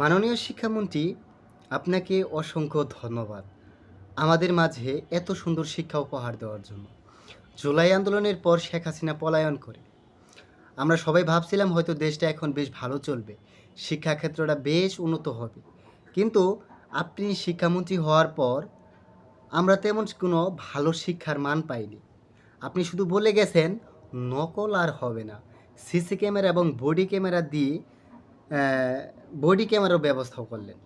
মাননীয় শিক্ষামন্ত্রী, আপনাকে অসংখ্য ধন্যবাদ আমাদের মাঝে এত সুন্দর শিক্ষা উপহার দেওয়ার জন্য। জুলাই আন্দোলনের পর শেখ হাসিনা পলায়ন করে আমরা সবাই ভাবছিলাম হয়তো দেশটা এখন বেশ ভালো চলবে, শিক্ষাক্ষেত্রটা বেশ উন্নত হবে। কিন্তু আপনি শিক্ষামন্ত্রী হওয়ার পর আমরা তেমন কোনো ভালো শিক্ষার মান পাইনি। আপনি শুধু বলে গেছেন নকল আর হবে না, সিসি ক্যামেরা এবং বডি ক্যামেরা দিয়ে বডি ক্যামেরার ব্যবস্থাও করলেন।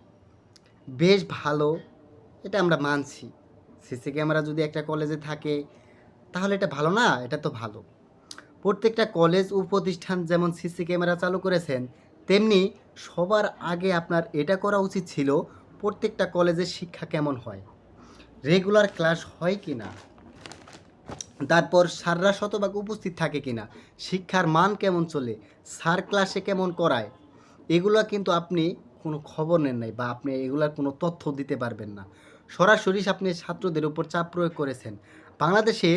বেশ ভালো, এটা আমরা মানছি। সিসি ক্যামেরা যদি একটা কলেজে থাকে তাহলে এটা ভালো না? এটা তো ভালো। প্রত্যেকটা কলেজ ও প্রতিষ্ঠান যেমন সিসি ক্যামেরা চালু করেছেন, তেমনি সবার আগে আপনার এটা করা উচিত ছিল প্রত্যেকটা কলেজের শিক্ষা কেমন হয়, রেগুলার ক্লাস হয় কি না, তারপর স্যাররা শতভাগ উপস্থিত থাকে কি না, শিক্ষার মান কেমন চলে, স্যার ক্লাসে কেমন করায়, এগুলো কিন্তু আপনি কোনো খবর নেন নাই বা আপনি এগুলার কোনো তথ্য দিতে পারবেন না। সরাসরি আপনি ছাত্রদের উপর চাপ প্রয়োগ করেছেন। বাংলাদেশে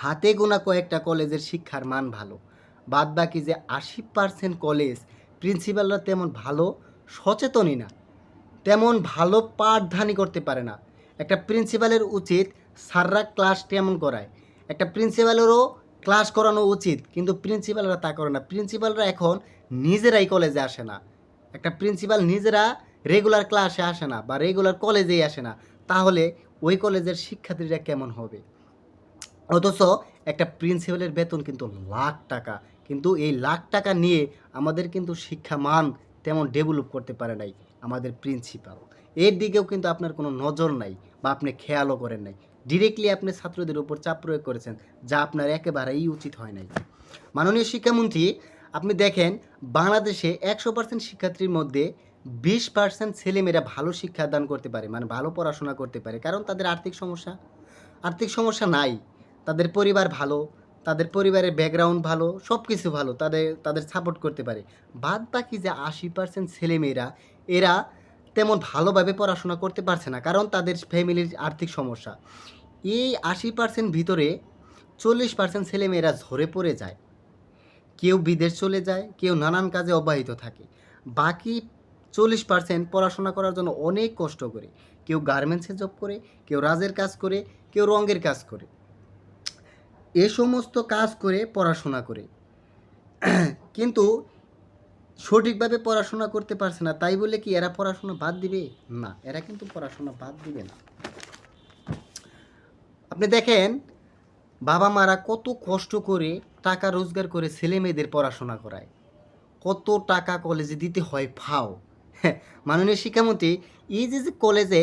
হাতে গোনা কয়েকটা কলেজের শিক্ষার মান ভালো, বাদ বাকি যে 80% কলেজ প্রিন্সিপালরা তেমন ভালো সচেতনই না, তেমন ভালো পাঠদানই করতে পারে না। একটা প্রিন্সিপালের উচিত স্যাররা ক্লাস কেমন করায়, একটা প্রিন্সিপালেরও ক্লাস করানো উচিত, কিন্তু প্রিন্সিপালরা তা করে না। প্রিন্সিপালরা এখন নিজেরাই কলেজে আসে না, একটা প্রিন্সিপাল নিজেরা রেগুলার ক্লাসে আসে না বা রেগুলার কলেজেই আসে না, তাহলে ওই কলেজের শিক্ষার্থীরা কেমন হবে? অথচ একটা প্রিন্সিপালের বেতন কিন্তু লাখ টাকা, কিন্তু এই লাখ টাকা নিয়ে আমাদের কিন্তু শিক্ষা মান তেমন ডেভেলপ করতে পারে নাই আমাদের প্রিন্সিপাল। এর দিকেও কিন্তু আপনার কোনো নজর নাই বা আপনি খেয়ালও করেন নাই। ডিরেক্টলি আপনি ছাত্রদের উপর চাপ প্রয়োগ করেছেন, যা আপনার একেবারেই উচিত হয় নাই। মাননীয় শিক্ষামন্ত্রী, আপনি দেখেন বাংলাদেশে 100% শিক্ষার্থীর মধ্যে 20% ছেলেমেয়েরা ভালো শিক্ষাদান করতে পারে, মানে ভালো পড়াশোনা করতে পারে, কারণ তাদের আর্থিক সমস্যা নাই, তাদের পরিবার ভালো, তাদের পরিবারের ব্যাকগ্রাউন্ড ভালো, সব কিছু ভালো, তাদের সাপোর্ট করতে পারে। বাদ বাকি যে 80% ছেলেমেয়েরা, এরা তেমন ভালোভাবে পড়াশোনা করতে পারছে না, কারণ তাদের ফ্যামিলির আর্থিক সমস্যা। এই 80% ভিতরে 40% ছেলেমেয়েরা ঝরে পড়ে যায়, কেউ বিদেশ চলে যায়, কেউ নানান কাজে অব্যাহত থাকে। বাকি 40% পড়াশোনা করার জন্য অনেক কষ্ট করে, কেউ গার্মেন্টসে জব করে, কেউ রাজের কাজ করে, কেউ রঙের কাজ করে, এ সমস্ত কাজ করে পড়াশোনা করে, কিন্তু সঠিকভাবে পড়াশোনা করতে পারছে না। তাই বলে কি এরা পড়াশোনা বাদ দিবে? না, এরা কিন্তু পড়াশোনা বাদ দিবে না। আপনি দেখেন বাবা মারা কত কষ্ট করে টাকা রোজগার করে ছেলে মেয়েদের পড়াশোনা করায়, কত টাকা কলেজে দিতে হয় ফাও। হ্যাঁ, মাননীয় শিক্ষামন্ত্রী, এই যে কলেজে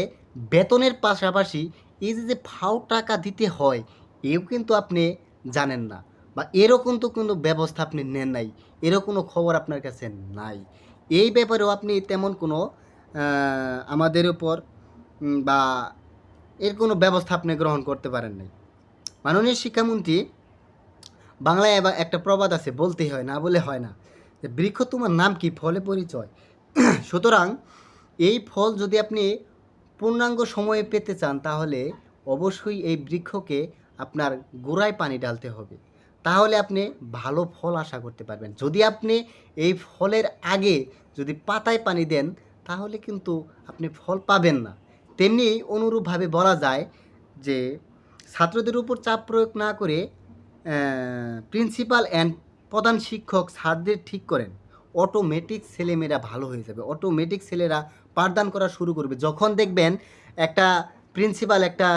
বেতনের পাশাপাশি এই যে ফাও টাকা দিতে হয়, এও কিন্তু আপনি জানেন না, বা এরকম তো কোনো ব্যবস্থা আপনি নেন নাই, এরও কোনো খবর আপনার কাছে নাই। এই ব্যাপারেও আপনি তেমন কোনো আমাদের উপর বা এর কোনো ব্যবস্থা আপনি গ্রহণ করতে পারেন নাই। মাননীয় শিক্ষামন্ত্রী, বাংলায় এবার একটা প্রবাদ আছে, বলতেই হয়, না বলে হয় না, যে বৃক্ষ তোমার নাম কি, ফলে পরিচয়। সুতরাং এই ফল যদি আপনি পূর্ণাঙ্গ সময়ে পেতে চান, তাহলে অবশ্যই এই বৃক্ষকে আপনার গোড়ায় পানি ঢালতে হবে, তাহলে আপনি ভালো ফল আশা করতে পারবেন। যদি আপনি এই ফলের আগে যদি পাতায় পানি দেন, তাহলে কিন্তু আপনি ফল পাবেন না। তেমনি অনুরূপভাবে বলা যায় যে ছাত্রদের উপর চাপ প্রয়োগ না করে প্রিন্সিপাল অ্যান্ড প্রধান শিক্ষক স্যারদের ঠিক করেন, অটোমেটিক ছেলেমেয়েরা ভালো হয়ে যাবে, অটোমেটিক ছেলেরা পাঠদান করা শুরু করবে। যখন দেখবেন একটা প্রিন্সিপাল একটা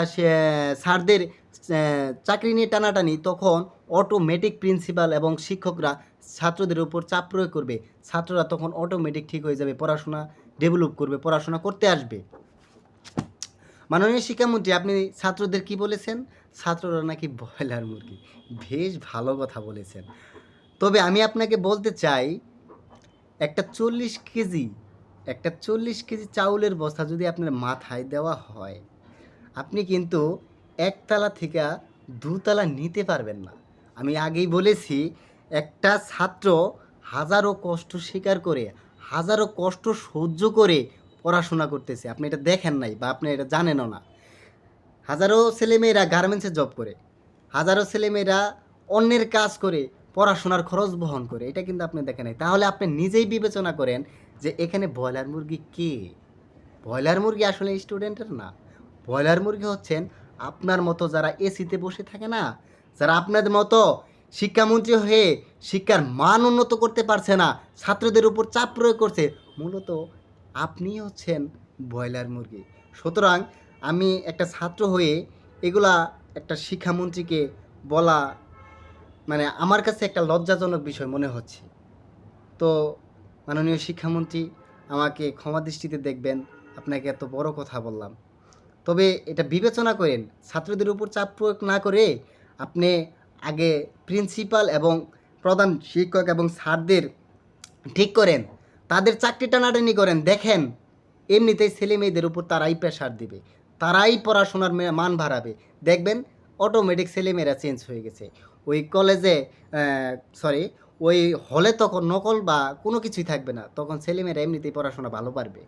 স্যারদের চাকরি নিয়ে টানাটানি, তখন অটোমেটিক প্রিন্সিপাল এবং শিক্ষকরা ছাত্রদের উপর চাপ প্রয়োগ করবে, ছাত্ররা তখন অটোমেটিক ঠিক হয়ে যাবে, পড়াশোনা ডেভেলপ করবে, পড়াশোনা করতে আসবে। মাননীয় শিক্ষামন্ত্রী, আপনি ছাত্রদের কি বলেছেন? ছাত্ররা নাকি ব্রয়লার মুরগি। বেশ ভালো কথা বলেছেন। তবে আমি আপনাকে বলতে চাই, একটা 40 কেজি একটা 40 কেজি চাউলের বস্তা যদি আপনার মাথায় দেওয়া হয়, আপনি কিন্তু একতলা থেকে দুতলা নিতে পারবেন না। আমি আগেই বলেছি, একটা ছাত্র হাজারো কষ্ট স্বীকার করে, হাজারো কষ্ট সহ্য করে পড়াশোনা করতেছে, আপনি এটা দেখেন নাই বা আপনি এটা জানেনও না। হাজারো ছেলেমেয়েরা গার্মেন্টসে জব করে, হাজারো ছেলেমেয়েরা অন্যের কাজ করে পড়াশোনার খরচ বহন করে, এটা কিন্তু আপনি দেখেন নাই। তাহলে আপনি নিজেই বিবেচনা করেন যে এখানে ব্রয়লার মুরগি কে? ব্রয়লার মুরগি আসলে স্টুডেন্টের না। ব্রয়লার মুরগি হচ্ছেন আপনার মতো যারা এসিতে বসে থাকে না? যারা আপনাদের মতো শিক্ষামন্ত্রী হয়ে শিক্ষার মান উন্নত করতে পারছে না, ছাত্রদের উপর চাপ প্রয়োগ করছে। মূলত আপনিই হচ্ছেন ব্রয়লার মুরগি। সুতরাং আমি একটা ছাত্র হয়ে এগুলা একটা শিক্ষামন্ত্রীকে বলা মানে আমার কাছে একটা লজ্জাজনক বিষয় মনে হচ্ছে। তো মাননীয় শিক্ষামন্ত্রী আমাকে ক্ষমা দৃষ্টিতে দেখবেন। আপনাকে এত বড় কথা বললাম। তবে এটা বিবেচনা করেন, ছাত্রদের উপর চাপ প্রয়োগ না করে আপনি আগে প্রিন্সিপাল এবং প্রধান শিক্ষক এবং স্যারদের ঠিক করেন। তাদের চাকরি টানাটানি করেন। দেখেন, এমনিতেই ছেলেমেয়েদের উপর তারাই প্রেশার দিবে। তারাই পড়াশোনার মান বাড়াবে। দেখবেন অটোমেটিক ছেলেমেয়েরা চেঞ্জ হয়ে গেছে। ওই কলেজে সরি ওই হলে তখন নকল বা কোনো কিছুই থাকবে না। তখন ছেলেমেয়েরা এমনিতেই পড়াশোনা ভালো পারবে।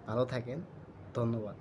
ভালো থাকেন। ধন্যবাদ।